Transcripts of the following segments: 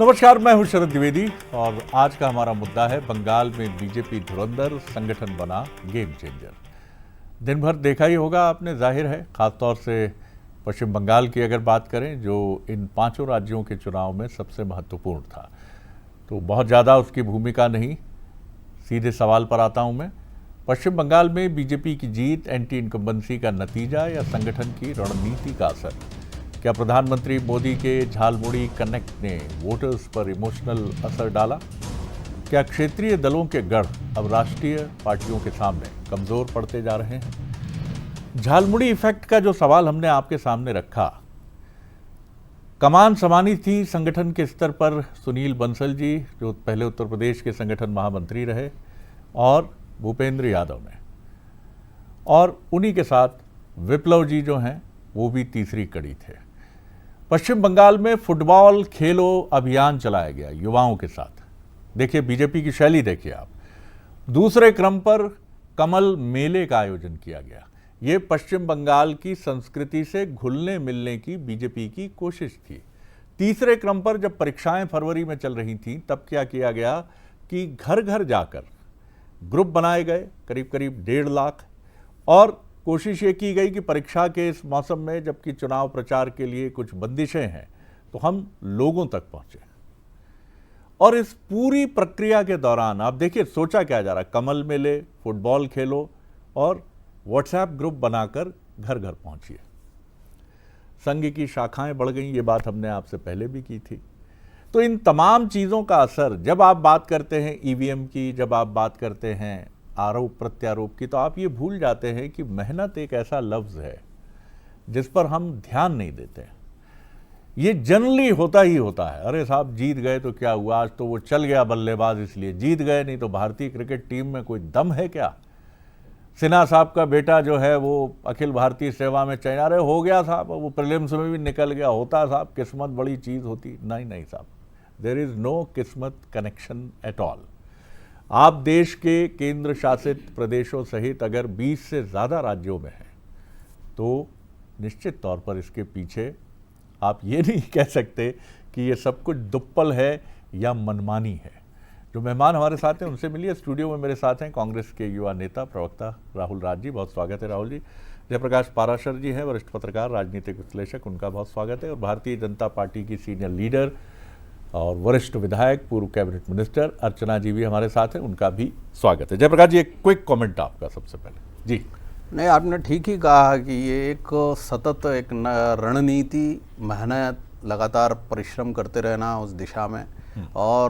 नमस्कार, मैं हूं शरद द्विवेदी और आज का हमारा मुद्दा है बंगाल में बीजेपी धुरंधर, संगठन बना गेम चेंजर। दिन भर देखा ही होगा आपने, जाहिर है, खासतौर से पश्चिम बंगाल की अगर बात करें जो इन पांचों राज्यों के चुनाव में सबसे महत्वपूर्ण था। तो बहुत ज़्यादा उसकी भूमिका नहीं, सीधे सवाल पर आता हूं मैं। पश्चिम बंगाल में बीजेपी की जीत एंटी इनकम्बेंसी का नतीजा या संगठन की रणनीति का असर? क्या प्रधानमंत्री मोदी के झालमुड़ी कनेक्ट ने वोटर्स पर इमोशनल असर डाला? क्या क्षेत्रीय दलों के गढ़ अब राष्ट्रीय पार्टियों के सामने कमजोर पड़ते जा रहे हैं? झालमुड़ी इफेक्ट का जो सवाल हमने आपके सामने रखा, कमान संभाली थी संगठन के स्तर पर सुनील बंसल जी, जो पहले उत्तर प्रदेश के संगठन महामंत्री रहे, और भूपेंद्र यादव ने, और उन्हीं के साथ विप्लव जी जो हैं वो भी तीसरी कड़ी थे। पश्चिम बंगाल में फुटबॉल खेलो अभियान चलाया गया युवाओं के साथ। देखिए बीजेपी की शैली देखिए आप। दूसरे क्रम पर कमल मेले का आयोजन किया गया। ये पश्चिम बंगाल की संस्कृति से घुलने मिलने की बीजेपी की कोशिश थी। तीसरे क्रम पर जब परीक्षाएं फरवरी में चल रही थीं, तब क्या किया गया कि घर घर जाकर ग्रुप बनाए गए, करीब करीब 1.5 लाख, और कोशिश ये की गई कि परीक्षा के इस मौसम में, जबकि चुनाव प्रचार के लिए कुछ बंदिशें हैं, तो हम लोगों तक पहुंचे। और इस पूरी प्रक्रिया के दौरान आप देखिए सोचा क्या जा रहा है, कमल मेले, फुटबॉल खेलो और व्हाट्सएप ग्रुप बनाकर घर घर पहुंचिए। संघ की शाखाएं बढ़ गई, ये बात हमने आपसे पहले भी की थी। तो इन तमाम चीज़ों का असर, जब आप बात करते हैं ईवीएम की, जब आप बात करते हैं आरोप प्रत्यारोप की, तो आप ये भूल जाते हैं कि मेहनत एक ऐसा लफ्ज़ है जिस पर हम ध्यान नहीं देते। ये जनरली होता ही होता है, अरे साहब जीत गए तो क्या हुआ, आज तो वो चल गया बल्लेबाज इसलिए जीत गए, नहीं तो भारतीय क्रिकेट टीम में कोई दम है क्या? सिन्हा साहब का बेटा जो है वो अखिल भारतीय सेवा में चयन, अरे हो गया साहब, वो प्रीलिम्स में भी निकल गया, होता साहब, किस्मत बड़ी चीज़ होती। नहीं साहब, देयर इज़ नो किस्मत कनेक्शन एट ऑल। आप देश के केंद्र शासित प्रदेशों सहित अगर 20 से ज़्यादा राज्यों में हैं, तो निश्चित तौर पर इसके पीछे आप ये नहीं कह सकते कि ये सब कुछ दुप्पल है या मनमानी है। जो मेहमान हमारे साथ हैं उनसे मिलिए। स्टूडियो में मेरे साथ हैं कांग्रेस के युवा नेता प्रवक्ता राहुल राज जी, बहुत स्वागत है राहुल जी। जयप्रकाश पाराशर जी हैं, वरिष्ठ पत्रकार, राजनीतिक विश्लेषक, उनका बहुत स्वागत है। और भारतीय जनता पार्टी की सीनियर लीडर और वरिष्ठ विधायक, पूर्व कैबिनेट मिनिस्टर अर्चना जी भी हमारे साथ हैं, उनका भी स्वागत है। जयप्रकाश जी, एक क्विक कमेंट आपका सबसे पहले जी। नहीं, आपने ठीक ही कहा कि ये एक सतत एक रणनीति, मेहनत, लगातार परिश्रम करते रहना उस दिशा में। और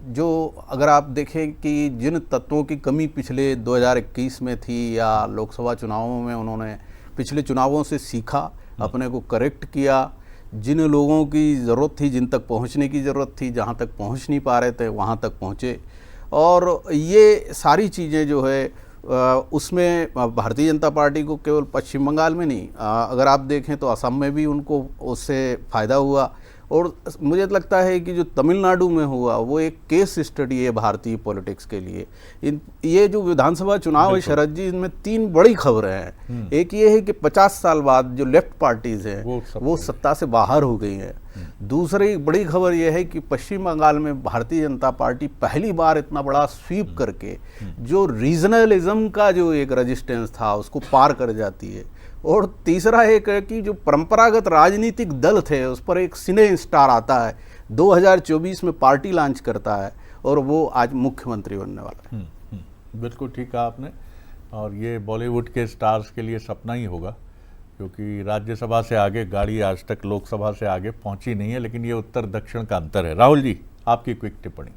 जो अगर आप देखें कि जिन तत्वों की कमी पिछले 2021 में थी या लोकसभा चुनावों में उन्होंने पिछले चुनावों से सीखा, अपने को करेक्ट किया, जिन लोगों की ज़रूरत थी, जिन तक पहुंचने की ज़रूरत थी, जहां तक पहुंच नहीं पा रहे थे वहां तक पहुंचे। और ये सारी चीज़ें जो है उसमें भारतीय जनता पार्टी को केवल पश्चिम बंगाल में नहीं, अगर आप देखें तो असम में भी उनको उससे फ़ायदा हुआ। और मुझे लगता है कि जो तमिलनाडु में हुआ वो एक केस स्टडी है भारतीय पॉलिटिक्स के लिए। ये जो विधानसभा चुनाव है शरद जी, इनमें 3 बड़ी खबरें हैं। एक ये है कि 50 साल बाद जो लेफ्ट पार्टीज हैं वो सत्ता से बाहर हो गई हैं। दूसरी बड़ी खबर यह है कि पश्चिम बंगाल में भारतीय जनता पार्टी पहली बार इतना बड़ा स्वीप करके जो रीजनलिज्म का जो एक रेजिस्टेंस था उसको पार कर जाती है। और तीसरा एक है कि जो परंपरागत राजनीतिक दल थे उस पर एक सिने स्टार आता है, 2024 में पार्टी लॉन्च करता है, और वो आज मुख्यमंत्री बनने वाला है। बिल्कुल ठीक कहा आपने। और ये बॉलीवुड के स्टार्स के लिए सपना ही होगा, क्योंकि राज्यसभा से आगे गाड़ी आज तक लोकसभा से आगे पहुंची नहीं है। लेकिन ये उत्तर दक्षिण का अंतर है। राहुल जी, आपकी क्विक टिप्पणी।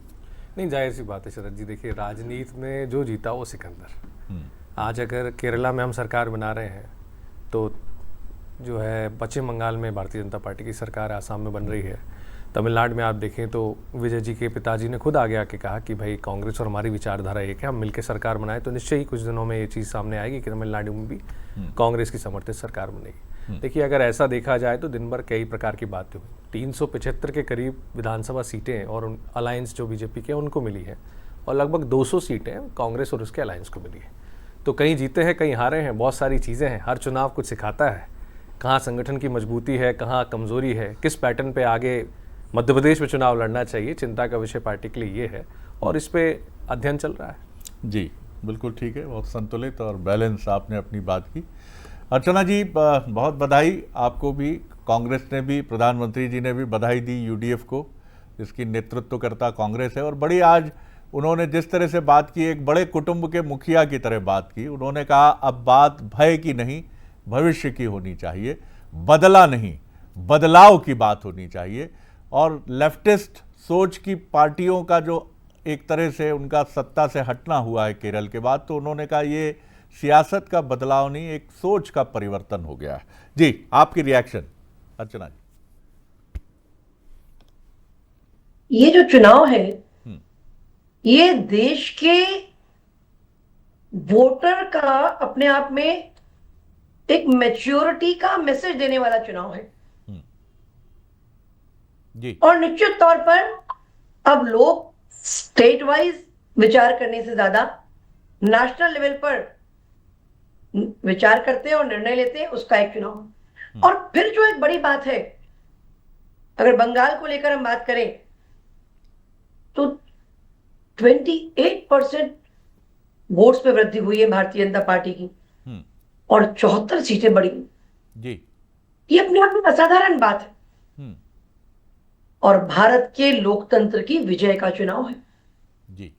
नहीं, जाहिर सी बात है शरद जी, देखिए राजनीति में जो जीता वो सिकंदर। आज अगर केरला में हम सरकार बना रहे हैं तो जो है पश्चिम बंगाल में भारतीय जनता पार्टी की सरकार, आसाम में बन रही है, तमिलनाडु में आप देखें तो विजय जी के पिताजी ने खुद आगे आके कहा कि भाई कांग्रेस और हमारी विचारधारा एक है, हम मिलकर सरकार बनाए, तो निश्चय ही कुछ दिनों में ये चीज़ सामने आएगी कि तमिलनाडु में भी कांग्रेस की समर्थित सरकार बनेगी। देखिए अगर ऐसा देखा जाए तो दिन भर कई प्रकार की बातें हुई। 375 के करीब विधानसभा सीटें और अलायंस जो बीजेपी के उनको मिली है, और लगभग 200 सीटें कांग्रेस और उसके अलायंस को मिली है। तो कहीं जीते हैं, कहीं हारे हैं, बहुत सारी चीज़ें हैं। हर चुनाव कुछ सिखाता है, कहाँ संगठन की मजबूती है, कहाँ कमज़ोरी है, किस पैटर्न पे आगे मध्य प्रदेश में चुनाव लड़ना चाहिए, चिंता का विषय पार्टी के लिए ये है और इस पे अध्ययन चल रहा है। जी बिल्कुल ठीक है, बहुत संतुलित और बैलेंस आपने अपनी बात की। अर्चना जी बहुत बधाई आपको भी, कांग्रेस ने भी, प्रधानमंत्री जी ने भी बधाई दी यूडीएफ को, जिसकी नेतृत्वकर्ता कांग्रेस है। और बड़ी आज उन्होंने जिस तरह से बात की, एक बड़े कुटुंब के मुखिया की तरह बात की। उन्होंने कहा अब बात भय की नहीं भविष्य की होनी चाहिए, बदला नहीं बदलाव की बात होनी चाहिए। और लेफ्टिस्ट सोच की पार्टियों का जो एक तरह से उनका सत्ता से हटना हुआ है केरल के बाद, तो उन्होंने कहा ये सियासत का बदलाव नहीं, एक सोच का परिवर्तन हो गया है। जी आपकी रिएक्शन अर्चना जी। ये जो चुनाव है ये देश के वोटर का अपने आप में एक मैच्योरिटी का मैसेज देने वाला चुनाव है जी। और निश्चित तौर पर अब लोग स्टेट वाइज विचार करने से ज्यादा नेशनल लेवल पर विचार करते हैं और निर्णय लेते हैं, उसका एक चुनाव। और फिर जो एक बड़ी बात है, अगर बंगाल को लेकर हम बात करें तो 28% वोट्स पे वृद्धि हुई है भारतीय जनता पार्टी की और 74 सीटें बढ़ी जी। ये अपने आप में असाधारण बात है और भारत के लोकतंत्र की विजय का चुनाव है जी।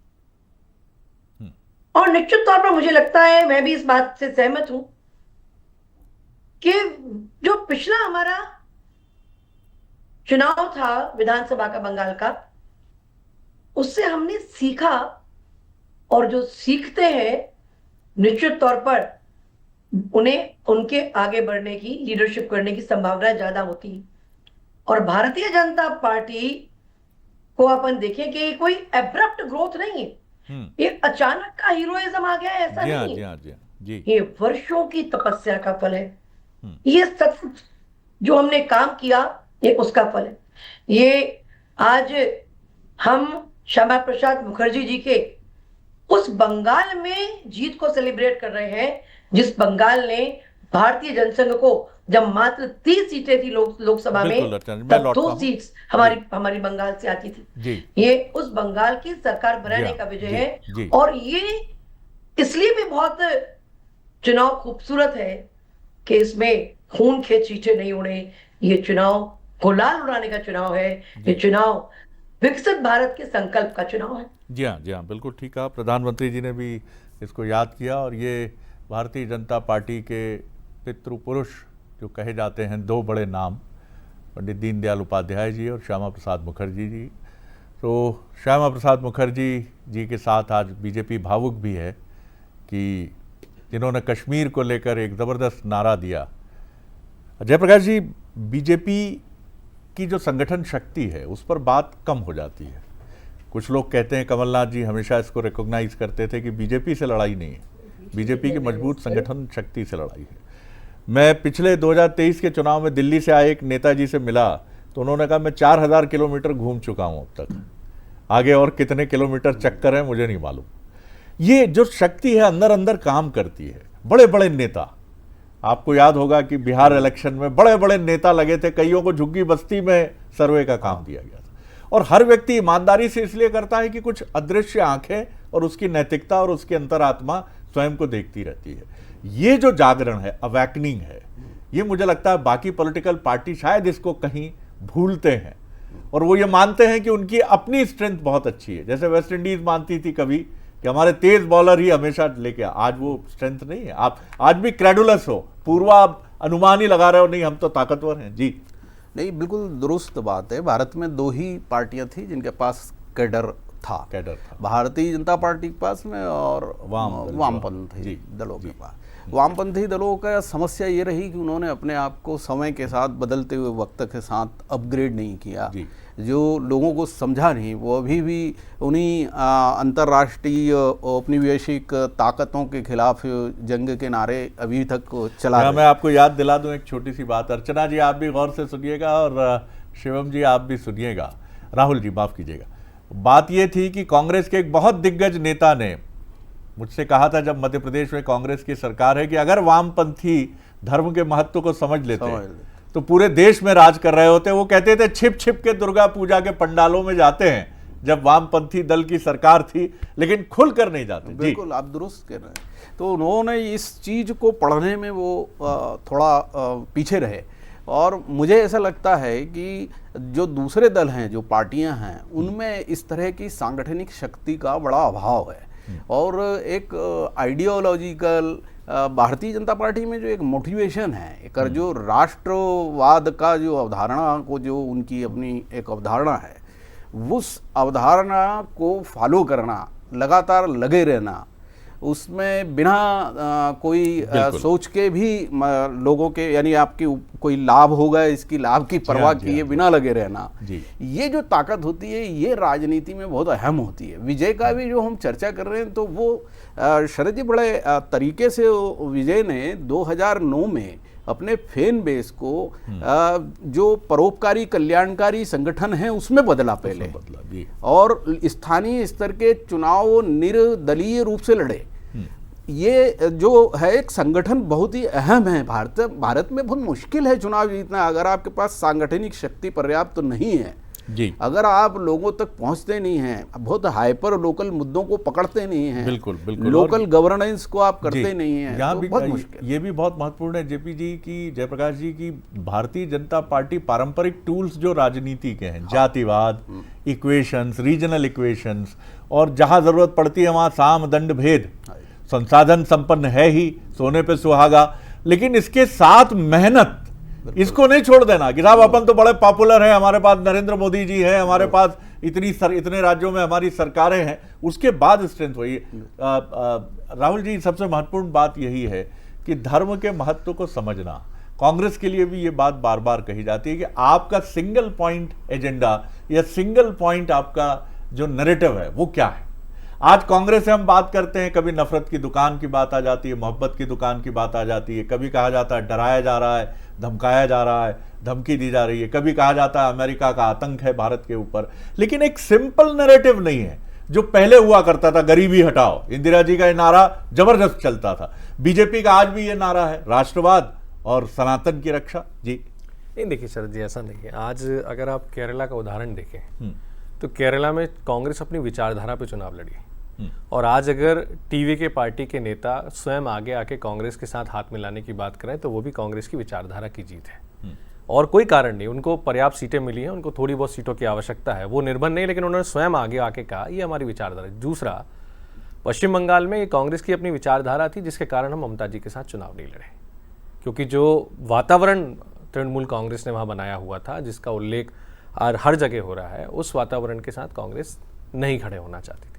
और निश्चित तौर पर मुझे लगता है, मैं भी इस बात से सहमत हूं कि जो पिछला हमारा चुनाव था विधानसभा का बंगाल का, उससे हमने सीखा और जो सीखते हैं निश्चित तौर पर उन्हें उनके आगे बढ़ने की, लीडरशिप करने की संभावना ज्यादा होती है। और भारतीय जनता पार्टी को अपन देखें कि ये कोई एब्रप्ट ग्रोथ नहीं है, ये अचानक का हीरोइज्म आ गया है, ऐसा नहीं है। जी। ये वर्षों की तपस्या का फल है, ये सतत जो हमने काम किया ये उसका फल है। ये आज हम श्यामा प्रसाद मुखर्जी जी के उस बंगाल में जीत को सेलिब्रेट कर रहे हैं, जिस बंगाल ने भारतीय जनसंघ को जब मात्र 30 सीटें थी लोकसभा में, तब 2 सीट्स हमारी बंगाल से आती थी जी। ये उस बंगाल की सरकार बनाने का विजय है। और ये इसलिए भी बहुत चुनाव खूबसूरत है कि इसमें खून के छींटे नहीं उड़े, ये चुनाव गुलाल उड़ाने का चुनाव है, ये चुनाव विकसित भारत के संकल्प का चुनाव है। जी हाँ बिल्कुल ठीक कहा। प्रधानमंत्री जी ने भी इसको याद किया और ये भारतीय जनता पार्टी के पितृपुरुष जो कहे जाते हैं, 2 बड़े नाम, पंडित दीनदयाल उपाध्याय जी और श्यामा प्रसाद मुखर्जी जी। तो श्यामा प्रसाद मुखर्जी जी के साथ आज बीजेपी भावुक भी है कि जिन्होंने कश्मीर को लेकर एक ज़बरदस्त नारा दिया। जयप्रकाश जी, बीजेपी की जो संगठन शक्ति है उस पर बात कम हो जाती है। कुछ लोग कहते हैं, कमलनाथ जी हमेशा इसको रिकॉग्नाइज करते थे कि बीजेपी से लड़ाई नहीं है, बीजेपी की मजबूत संगठन शक्ति से लड़ाई है। मैं पिछले 2023 के चुनाव में दिल्ली से आए एक नेताजी से मिला तो उन्होंने कहा मैं 4000 किलोमीटर घूम चुका हूं अब तक, आगे और कितने किलोमीटर चक्कर है मुझे नहीं मालूम। ये जो शक्ति है अंदर अंदर काम करती है। बड़े बड़े नेता, आपको याद होगा कि बिहार इलेक्शन में बड़े बड़े नेता लगे थे, कईयों को झुग्गी बस्ती में सर्वे का काम दिया गया था। और हर व्यक्ति ईमानदारी से इसलिए करता है कि कुछ अदृश्य आंखें और उसकी नैतिकता और उसकी अंतरात्मा स्वयं को देखती रहती है। ये जो जागरण है, अवैकनिंग है, ये मुझे लगता है बाकी पॉलिटिकल पार्टी शायद इसको कहीं भूलते हैं और वो ये मानते हैं कि उनकी अपनी स्ट्रेंथ बहुत अच्छी है। जैसे वेस्ट इंडीज मानती थी कभी कि हमारे तेज बॉलर ही हमेशा लेके, आज वो स्ट्रेंथ नहीं है। आप आज भी क्रेडुलस हो, पूर्वा अनुमान ही लगा रहे हो, नहीं हम तो ताकतवर हैं। जी नहीं, बिल्कुल दुरुस्त बात है। भारत में 2 ही पार्टियां थी जिनके पास कैडर था, भारतीय जनता पार्टी के पास में और वामपंथी दलों के पास। वामपंथी दलों का समस्या ये रही कि उन्होंने अपने आप को समय के साथ, बदलते हुए वक्त के साथ अपग्रेड नहीं किया। जो लोगों को समझा नहीं, वो अभी भी उन्हीं अंतर्राष्ट्रीय औपनिवेशिक ताकतों के खिलाफ जंग के नारे अभी तक चला रहे। मैं आपको याद दिला दूं एक छोटी सी बात। अर्चना जी आप भी गौर से सुनिएगा और शिवम जी आप भी सुनिएगा, राहुल जी माफ कीजिएगा। बात ये थी कि कांग्रेस के एक बहुत दिग्गज नेता ने मुझसे कहा था जब मध्य प्रदेश में कांग्रेस की सरकार है कि अगर वामपंथी धर्म के महत्व को समझ लेते तो पूरे देश में राज कर रहे होते। वो कहते थे छिप छिप के दुर्गा पूजा के पंडालों में जाते हैं जब वामपंथी दल की सरकार थी, लेकिन खुल कर नहीं जाते। बिल्कुल, आप दुरुस्त कह रहे हैं। तो उन्होंने इस चीज़ को पढ़ने में वो थोड़ा पीछे रहे, और मुझे ऐसा लगता है कि जो दूसरे दल हैं, जो पार्टियां हैं, उनमें इस तरह की सांगठनिक शक्ति का बड़ा अभाव है। और एक आइडियोलॉजिकल भारतीय जनता पार्टी में जो एक मोटिवेशन है, एक जो राष्ट्रवाद का जो अवधारणा को, जो उनकी अपनी एक अवधारणा है, उस अवधारणा को फॉलो करना, लगातार लगे रहना, उसमें बिना कोई सोच के भी लोगों के, यानी आपकी कोई लाभ होगा इसकी लाभ की परवाह किए बिना लगे रहना, ये जो ताकत होती है, ये राजनीति में बहुत अहम होती है। विजय का भी जो हम चर्चा कर रहे हैं, तो वो शरद जी बड़े तरीके से विजय ने 2009 में अपने फैन बेस को जो परोपकारी कल्याणकारी संगठन है उसमें बदला पहले, और स्थानीय स्तर के चुनाव निर्दलीय रूप से लड़े। ये जो है एक संगठन बहुत ही अहम है। भारत में बहुत मुश्किल है चुनाव जीतना अगर आपके पास सांगठनिक शक्ति पर्याप्त तो नहीं है जी। अगर आप लोगों तक पहुंचते नहीं हैं, बहुत हाइपर लोकल मुद्दों को पकड़ते नहीं हैं, बिल्कुल लोकल गवर्नेंस को आप करते नहीं हैं, यहाँ तो भी बहुत मुश्किल। ये भी बहुत महत्वपूर्ण है जेपी जी की, जयप्रकाश जी की, भारतीय जनता पार्टी पारंपरिक टूल्स जो राजनीति के हैं, जातिवाद, इक्वेशंस, रीजनल इक्वेशंस, और जहां जरूरत पड़ती है वहां साम दंड भेद, संसाधन संपन्न है ही, सोने पे सुहागा, लेकिन इसके साथ मेहनत, इसको नहीं छोड़ देना कि साहब अपन तो बड़े पॉपुलर हैं, हमारे पास नरेंद्र मोदी जी हैं, हमारे पास इतने राज्यों में हमारी सरकारें हैं, उसके बाद स्ट्रेंथ हुई। राहुल जी, सबसे महत्वपूर्ण बात यही है कि धर्म के महत्व को समझना। कांग्रेस के लिए भी ये बात बार बार कही जाती है कि आपका सिंगल पॉइंट एजेंडा या सिंगल पॉइंट आपका जो नैरेटिव है वो क्या है। आज कांग्रेस से हम बात करते हैं, कभी नफरत की दुकान की बात आ जाती है, मोहब्बत की दुकान की बात आ जाती है, कभी कहा जाता है डराया जा रहा है, धमकाया जा रहा है, धमकी दी जा रही है, कभी कहा जाता है अमेरिका का आतंक है भारत के ऊपर, लेकिन एक सिंपल नैरेटिव नहीं है जो पहले हुआ करता था, गरीबी हटाओ। इंदिरा जी का ये नारा जबरदस्त चलता था। बीजेपी का आज भी ये नारा है, राष्ट्रवाद और सनातन की रक्षा। जी नहीं, देखिए शरद जी, ऐसा नहीं है। आज अगर आप केरला का उदाहरण देखें तो केरला में कांग्रेस अपनी विचारधारा पे चुनाव लड़ी, और आज अगर टीवी के पार्टी के नेता स्वयं आगे आके कांग्रेस के साथ हाथ मिलाने की बात करें तो वो भी कांग्रेस की विचारधारा की जीत है, और कोई कारण नहीं। उनको पर्याप्त सीटें मिली हैं, उनको थोड़ी बहुत सीटों की आवश्यकता है, वो निर्भर नहीं, लेकिन उन्होंने स्वयं आगे आके कहा ये हमारी विचारधारा है। दूसरा, पश्चिम बंगाल में ये कांग्रेस की अपनी विचारधारा थी जिसके कारण हम ममता जी के साथ चुनाव नहीं लड़े, क्योंकि जो वातावरण तृणमूल कांग्रेस ने वहाँ बनाया हुआ था, जिसका उल्लेख हर जगह हो रहा है, उस वातावरण के साथ कांग्रेस नहीं खड़े होना चाहती थी।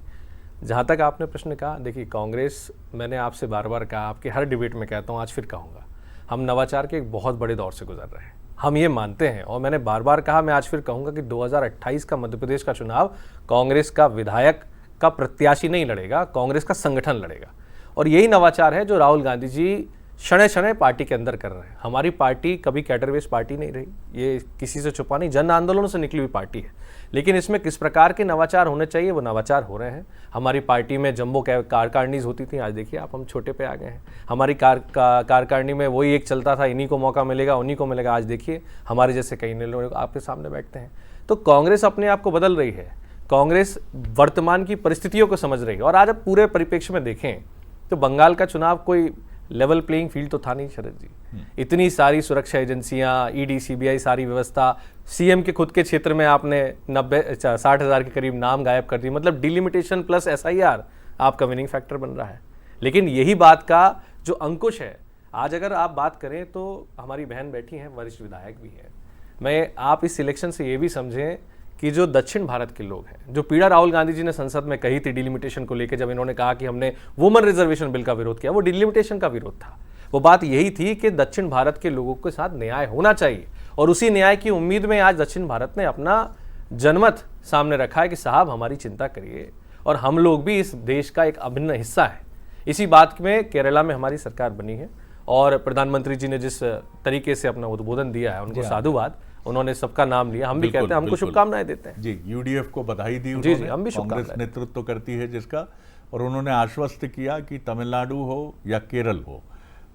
जहाँ तक आपने प्रश्न कहा, देखिए कांग्रेस, मैंने आपसे बार बार कहा, आपके हर डिबेट में कहता हूँ, आज फिर कहूँगा, हम नवाचार के एक बहुत बड़े दौर से गुजर रहे हैं, हम ये मानते हैं, और मैंने बार बार कहा, मैं आज फिर कहूँगा कि 2028 का मध्य प्रदेश का चुनाव कांग्रेस का विधायक का प्रत्याशी नहीं लड़ेगा, कांग्रेस का संगठन लड़ेगा। और यही नवाचार है जो राहुल गांधी जी क्षण क्षण पार्टी के अंदर कर रहे हैं। हमारी पार्टी कभी कैडर बेस्ड पार्टी नहीं रही, ये किसी से छुपा नहीं, जन आंदोलनों से निकली हुई पार्टी है, लेकिन इसमें किस प्रकार के नवाचार होने चाहिए वो नवाचार हो रहे हैं। हमारी पार्टी में जंबो कारकारणीज होती थी, आज देखिए आप हम छोटे पे आ गए हैं। हमारी कारकारिणी में वही एक चलता था, इन्हीं को मौका मिलेगा, उन्हीं को मिलेगा, आज देखिए हमारे जैसे कई लोग आपके सामने बैठते हैं। तो कांग्रेस अपने आप को बदल रही है, कांग्रेस वर्तमान की परिस्थितियों को समझ रही है। और आज आप पूरे परिप्रेक्ष्य में देखें तो बंगाल का चुनाव कोई लेवल प्लेइंग फील्ड तो था नहीं शरद जी। इतनी सारी सुरक्षा एजेंसियां, ईडी, सीबीआई, सारी व्यवस्था, सीएम के खुद के क्षेत्र में आपने 60,000 के करीब नाम गायब कर दी, मतलब डिलिमिटेशन प्लस एसआईआर आपका विनिंग फैक्टर बन रहा है। लेकिन यही बात का जो अंकुश है, आज अगर आप बात करें तो हमारी बहन बैठी हैं, वरिष्ठ विधायक भी हैं। मैं आप इस सिलेक्शन से ये भी समझें कि जो दक्षिण भारत के लोग हैं, जो पीड़ा राहुल गांधी जी ने संसद में कही थी डिलिमिटेशन को लेकर, जब इन्होंने कहा कि हमने वुमन रिजर्वेशन बिल का विरोध किया, वो डिलिमिटेशन का विरोध था। वो बात यही थी कि दक्षिण भारत के लोगों के साथ न्याय होना चाहिए, और उसी न्याय की उम्मीद में आज दक्षिण भारत ने अपना जनमत सामने रखा है कि साहब हमारी चिंता करिए, और हम लोग भी इस देश का एक अभिन्न हिस्सा है। इसी बात में केरला में हमारी सरकार बनी है, और प्रधानमंत्री जी ने जिस तरीके से अपना उद्बोधन दिया है, उनको साधुवाद, उन्होंने सबका नाम लिया, हम भी कहते हैं, हमको शुभकामनाएं देते हैं। जी, यूडीएफ को बधाई दी जी, हम भी कांग्रेस नेतृत्व करती है जिसका, और उन्होंने आश्वस्त किया कि तमिलनाडु हो या केरल हो,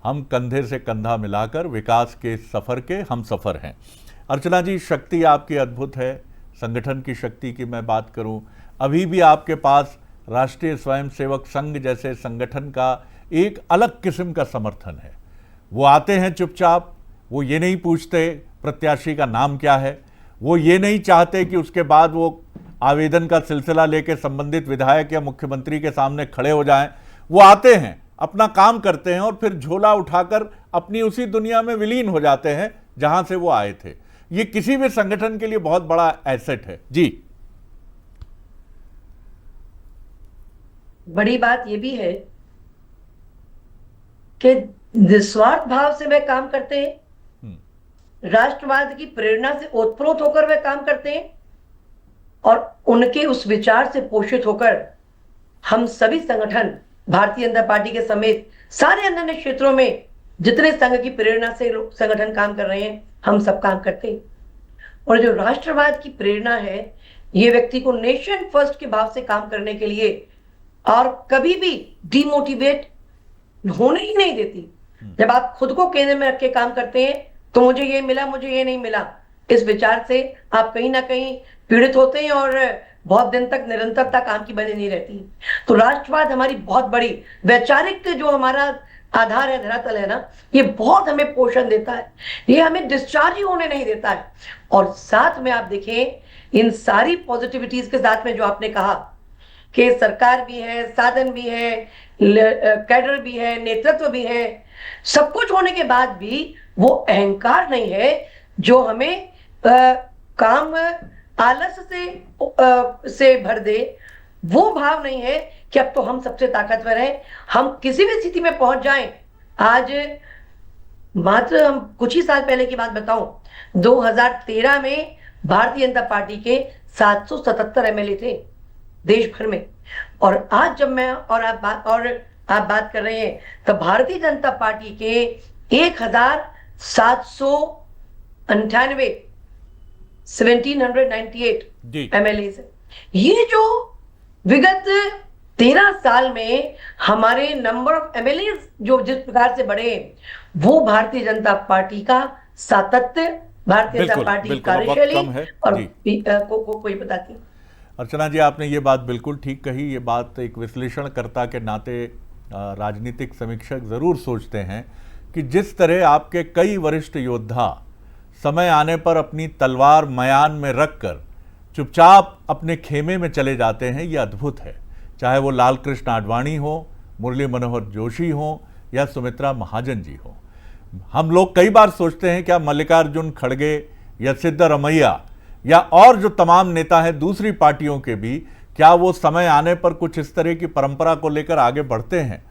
हम कंधे से कंधा मिलाकर विकास के सफ़र के हम सफ़र हैं। अर्चना जी, शक्ति आपकी अद्भुत है। संगठन की शक्ति की मैं बात करूं, अभी भी आपके पास राष्ट्रीय स्वयंसेवक संघ जैसे संगठन का एक अलग किस्म का समर्थन है। वो आते हैं चुपचाप, वो ये नहीं पूछते प्रत्याशी का नाम क्या है, वो ये नहीं चाहते कि उसके बाद वो आवेदन का सिलसिला लेकर संबंधित विधायक या मुख्यमंत्री के सामने खड़े हो जाएं। वो आते हैं, अपना काम करते हैं और फिर झोला उठाकर अपनी उसी दुनिया में विलीन हो जाते हैं जहां से वो आए थे। ये किसी भी संगठन के लिए बहुत बड़ा एसेट है। जी, बड़ी बात ये भी है कि निस्वार्थ भाव से वे काम करते हैं, राष्ट्रवाद की प्रेरणा से ओतप्रोत होकर वे काम करते हैं और उनके उस विचार से पोषित होकर हम सभी संगठन, भारतीय जनता पार्टी के समेत सारे अन्य क्षेत्रों में जितने संघ की प्रेरणा से संगठन काम कर रहे हैं, हम सब काम करते हैं। और जो राष्ट्रवाद की प्रेरणा है, ये व्यक्ति को नेशन फर्स्ट के भाव से काम करने के लिए और कभी भी डिमोटिवेट होने ही नहीं देती। जब आप खुद को केंद्र में रख के काम करते हैं तो मुझे ये मिला, मुझे ये नहीं मिला, इस विचार से आप कहीं ना कहीं पीड़ित होते हैं और बहुत दिन तक निरंतरता काम की बनी नहीं रहती। तो राष्ट्रवाद हमारी बहुत बड़ी वैचारिक जो हमारा आधार है, धरातल है ना, ये बहुत हमें पोषण देता है, ये हमें डिस्चार्ज ही होने नहीं देता है। और साथ में आप देखें इन सारी पॉजिटिविटीज के साथ में जो आपने कहा कि सरकार भी है, साधन भी है, कैडर भी है, नेतृत्व भी है, सब कुछ होने के बाद भी वो अहंकार नहीं है जो हमें काम आलस से भर दे। वो भाव नहीं है कि अब तो हम सबसे ताकतवर हैं, हम किसी भी स्थिति में पहुंच जाएं। आज मात्र हम कुछ ही साल पहले की बात बताऊं, 2013 में भारतीय जनता पार्टी के 777 एमएलए थे देश भर में, और आज जब मैं और आप बात कर रहे हैं तो भारतीय जनता पार्टी के 1798 एमएलए है। ये जो विगत 13 साल में हमारे नंबर ऑफ एमएलए जो जिस प्रकार से बढ़े, वो भारतीय जनता पार्टी का सातत्य, भारतीय जनता पार्टी की कार्यशैली और कोई बताती। अर्चना जी, आपने ये बात बिल्कुल ठीक कही। ये बात एक विश्लेषणकर्ता के नाते राजनीतिक समीक्षक ज़रूर सोचते हैं कि जिस तरह आपके कई वरिष्ठ योद्धा समय आने पर अपनी तलवार मयान में रखकर चुपचाप अपने खेमे में चले जाते हैं, ये अद्भुत है। चाहे वो लाल कृष्ण आडवाणी हो, मुरली मनोहर जोशी हो या सुमित्रा महाजन जी हो। हम लोग कई बार सोचते हैं क्या मल्लिकार्जुन खड़गे या सिद्धरमैया या और जो तमाम नेता हैं दूसरी पार्टियों के भी, क्या वो समय आने पर कुछ इस तरह की परंपरा को लेकर आगे बढ़ते हैं?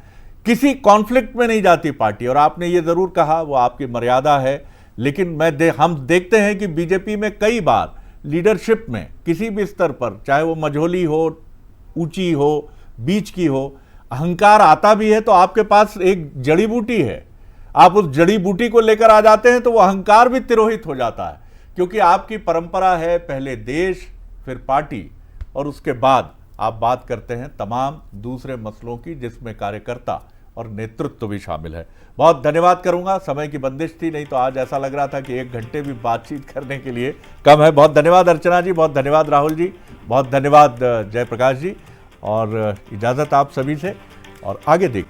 किसी कॉन्फ्लिक्ट में नहीं जाती पार्टी। और आपने ये ज़रूर कहा, वो आपकी मर्यादा है, लेकिन हम देखते हैं कि बीजेपी में कई बार लीडरशिप में किसी भी स्तर पर, चाहे वो मझोली हो, ऊंची हो, बीच की हो, अहंकार आता भी है तो आपके पास एक जड़ी बूटी है, आप उस जड़ी बूटी को लेकर आ जाते हैं तो वो अहंकार भी तिरोहित हो जाता है, क्योंकि आपकी परंपरा है पहले देश फिर पार्टी और उसके बाद आप बात करते हैं तमाम दूसरे मसलों की, जिसमें कार्यकर्ता और नेतृत्व भी शामिल है। बहुत धन्यवाद करूंगा, समय की बंदिश थी, नहीं तो आज ऐसा लग रहा था कि 1 घंटे भी बातचीत करने के लिए कम है। बहुत धन्यवाद अर्चना जी, बहुत धन्यवाद राहुल जी, बहुत धन्यवाद जयप्रकाश जी, और इजाज़त आप सभी से, और आगे देख